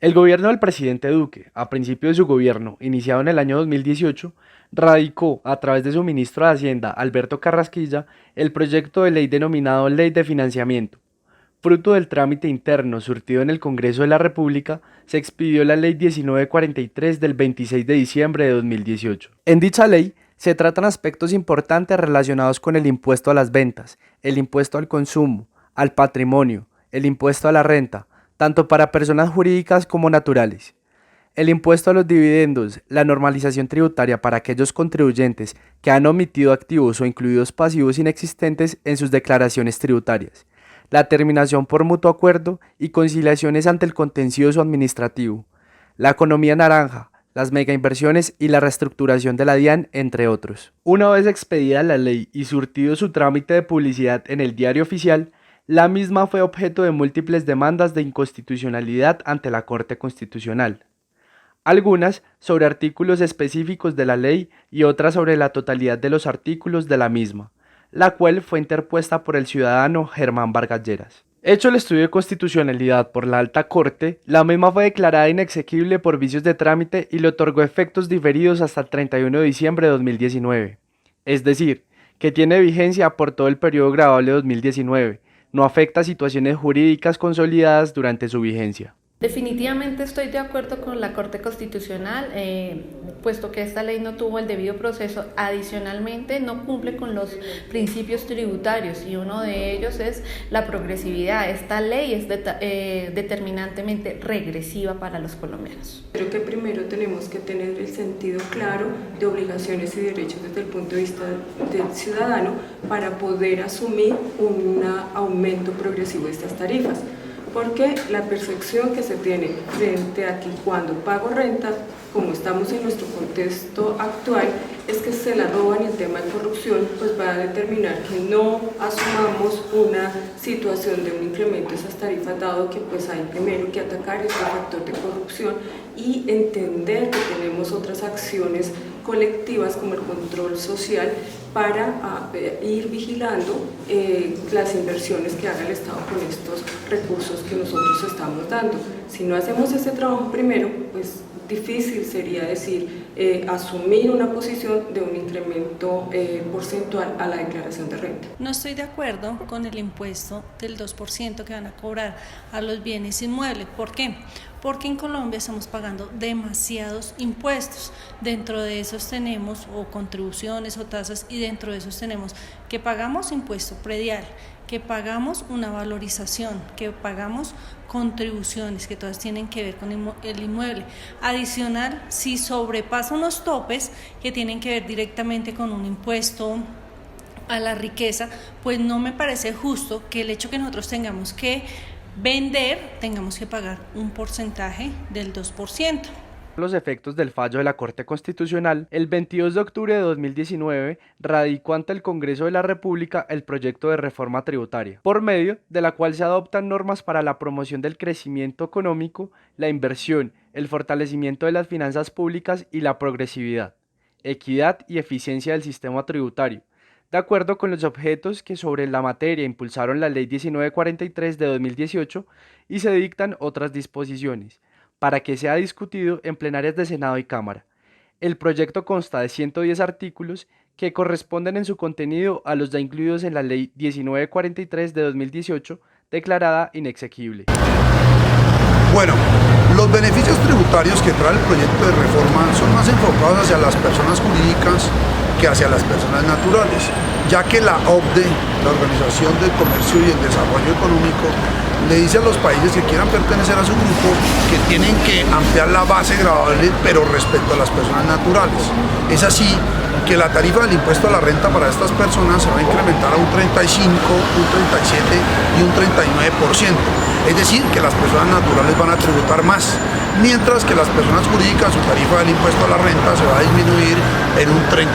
El gobierno del presidente Duque, a principio de su gobierno, iniciado en el año 2018, radicó, a través de su ministro de Hacienda, Alberto Carrasquilla, el proyecto de ley denominado Ley de Financiamiento. Fruto del trámite interno surtido en el Congreso de la República, se expidió la Ley 1943 del 26 de diciembre de 2018. En dicha ley se tratan aspectos importantes relacionados con el impuesto a las ventas, el impuesto al consumo, al patrimonio, el impuesto a la renta, tanto para personas jurídicas como naturales. El impuesto a los dividendos, la normalización tributaria para aquellos contribuyentes que han omitido activos o incluidos pasivos inexistentes en sus declaraciones tributarias, la terminación por mutuo acuerdo y conciliaciones ante el contencioso administrativo, la economía naranja, las megainversiones y la reestructuración de la DIAN, entre otros. Una vez expedida la ley y surtido su trámite de publicidad en el Diario Oficial, la misma fue objeto de múltiples demandas de inconstitucionalidad ante la Corte Constitucional. Algunas sobre artículos específicos de la ley y otras sobre la totalidad de los artículos de la misma, la cual fue interpuesta por el ciudadano Germán Vargas Lleras. Hecho el estudio de constitucionalidad por la Alta Corte, la misma fue declarada inexequible por vicios de trámite y le otorgó efectos diferidos hasta el 31 de diciembre de 2019. Es decir, que tiene vigencia por todo el periodo gravable de 2019, no afecta a situaciones jurídicas consolidadas durante su vigencia. Definitivamente estoy de acuerdo con la Corte Constitucional, puesto que esta ley no tuvo el debido proceso. Adicionalmente, no cumple con los principios tributarios y uno de ellos es la progresividad. Esta ley es determinantemente regresiva para los colombianos. Creo que primero tenemos que tener el sentido claro de obligaciones y derechos desde el punto de vista del ciudadano para poder asumir un aumento progresivo de estas tarifas. Porque la percepción que se tiene frente a que cuando pago renta, como estamos en nuestro contexto actual, es que se la roban y el tema de corrupción pues va a determinar que no asumamos una situación de un incremento de esas tarifas, dado que pues hay primero que atacar ese factor de corrupción y entender que tenemos otras acciones colectivas como el control social para ir vigilando las inversiones que haga el Estado con estos recursos que nosotros estamos dando. Si no hacemos ese trabajo primero, pues difícil sería decir, asumir una posición de un incremento porcentual a la declaración de renta. No estoy de acuerdo con el impuesto del 2% que van a cobrar a los bienes inmuebles. ¿Por qué? Porque en Colombia estamos pagando demasiados impuestos. Dentro de esos tenemos o contribuciones o tasas y dentro de esos tenemos que pagamos impuesto predial, que pagamos una valorización, que pagamos contribuciones que todas tienen que ver con el inmueble. Adicional, si sobrepasa unos topes que tienen que ver directamente con un impuesto a la riqueza, pues no me parece justo que el hecho que nosotros tengamos que vender, tengamos que pagar un porcentaje del 2%. Los efectos del fallo de la Corte Constitucional, el 22 de octubre de 2019 radicó ante el Congreso de la República el proyecto de reforma tributaria, por medio de la cual se adoptan normas para la promoción del crecimiento económico, la inversión, el fortalecimiento de las finanzas públicas y la progresividad, equidad y eficiencia del sistema tributario, de acuerdo con los objetos que sobre la materia impulsaron la Ley 1943 de 2018 y se dictan otras disposiciones, para que sea discutido en plenarias de Senado y Cámara. El proyecto consta de 110 artículos que corresponden en su contenido a los ya incluidos en la Ley 1943 de 2018, declarada inexequible. Bueno, los beneficios tributarios que trae el proyecto de reforma son más enfocados hacia las personas jurídicas que hacia las personas naturales, ya que la OCDE, la Organización del Comercio y el Desarrollo Económico, le dice a los países que quieran pertenecer a su grupo que tienen que ampliar la base gravable, pero respecto a las personas naturales. Es así que la tarifa del impuesto a la renta para estas personas se va a incrementar a un 35, un 37 y un 39%. Es decir, que las personas naturales van a tributar más, mientras que las personas jurídicas su tarifa del impuesto a la renta se va a disminuir en un 30%,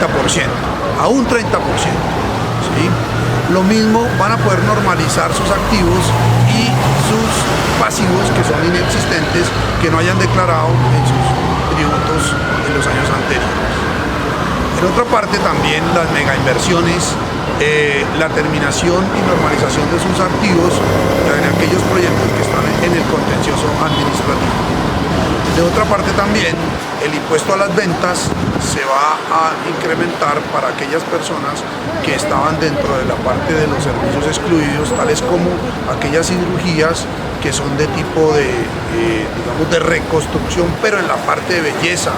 a un 30%. ¿Sí? Lo mismo, van a poder normalizar sus activos y sus pasivos que son inexistentes, que no hayan declarado en sus tributos en los años anteriores. En otra parte también las megainversiones la terminación y normalización de sus activos en aquellos proyectos que están en el contencioso administrativo. De otra parte también, el impuesto a las ventas se va a incrementar para aquellas personas que estaban dentro de la parte de los servicios excluidos, tales como aquellas cirugías que son de tipo digamos, de reconstrucción, pero en la parte de belleza,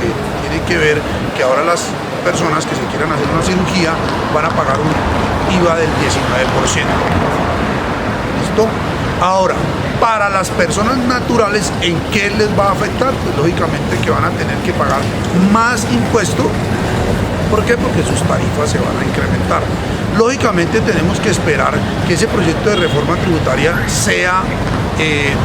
que tiene que ver que ahora las personas que se quieran hacer una cirugía van a pagar un IVA del 19%. ¿Listo? Ahora, para las personas naturales, ¿en qué les va a afectar? Pues lógicamente que van a tener que pagar más impuesto. ¿Por qué? Porque sus tarifas se van a incrementar. Lógicamente tenemos que esperar que ese proyecto de reforma tributaria sea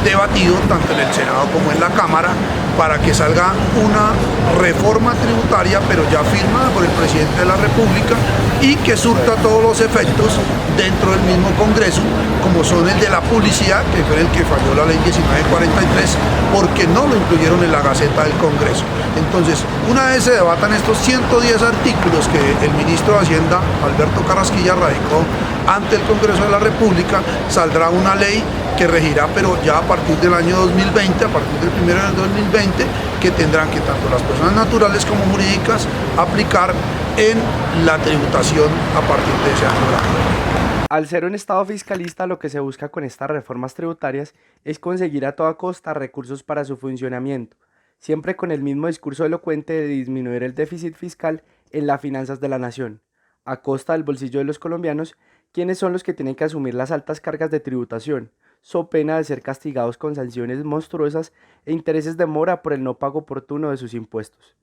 debatido tanto en el Senado como en la Cámara para que salga una reforma tributaria, pero ya firmada por el presidente de la República y que surta todos los efectos dentro del mismo Congreso, como son el de la publicidad, que fue el que falló la ley 1943, porque no lo incluyeron en la Gaceta del Congreso. Entonces, una vez se debatan estos 110 artículos que el ministro de Hacienda, Alberto Carrasquilla, radicó ante el Congreso de la República, saldrá una ley que regirá, pero ya a partir del año 2020, a partir del 1 de enero del 2020, que tendrán que tanto las personas naturales como jurídicas aplicar en la tributación a partir de ese año. Al ser un Estado fiscalista, lo que se busca con estas reformas tributarias es conseguir a toda costa recursos para su funcionamiento, siempre con el mismo discurso elocuente de disminuir el déficit fiscal en las finanzas de la nación, a costa del bolsillo de los colombianos, quienes son los que tienen que asumir las altas cargas de tributación, so pena de ser castigados con sanciones monstruosas e intereses de mora por el no pago oportuno de sus impuestos.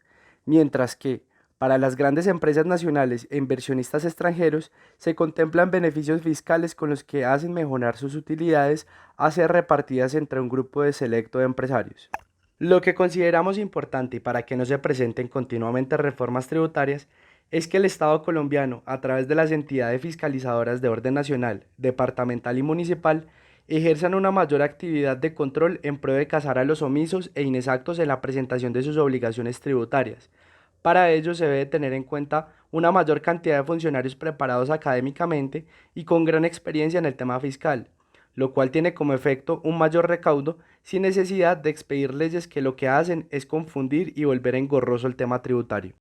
Mientras que, para las grandes empresas nacionales e inversionistas extranjeros, se contemplan beneficios fiscales con los que hacen mejorar sus utilidades a ser repartidas entre un grupo de selecto de empresarios. Lo que consideramos importante y para que no se presenten continuamente reformas tributarias es que el Estado colombiano, a través de las entidades fiscalizadoras de orden nacional, departamental y municipal, ejerzan una mayor actividad de control en pro de cazar a los omisos e inexactos en la presentación de sus obligaciones tributarias. Para ello se debe tener en cuenta una mayor cantidad de funcionarios preparados académicamente y con gran experiencia en el tema fiscal, lo cual tiene como efecto un mayor recaudo sin necesidad de expedir leyes que lo que hacen es confundir y volver engorroso el tema tributario.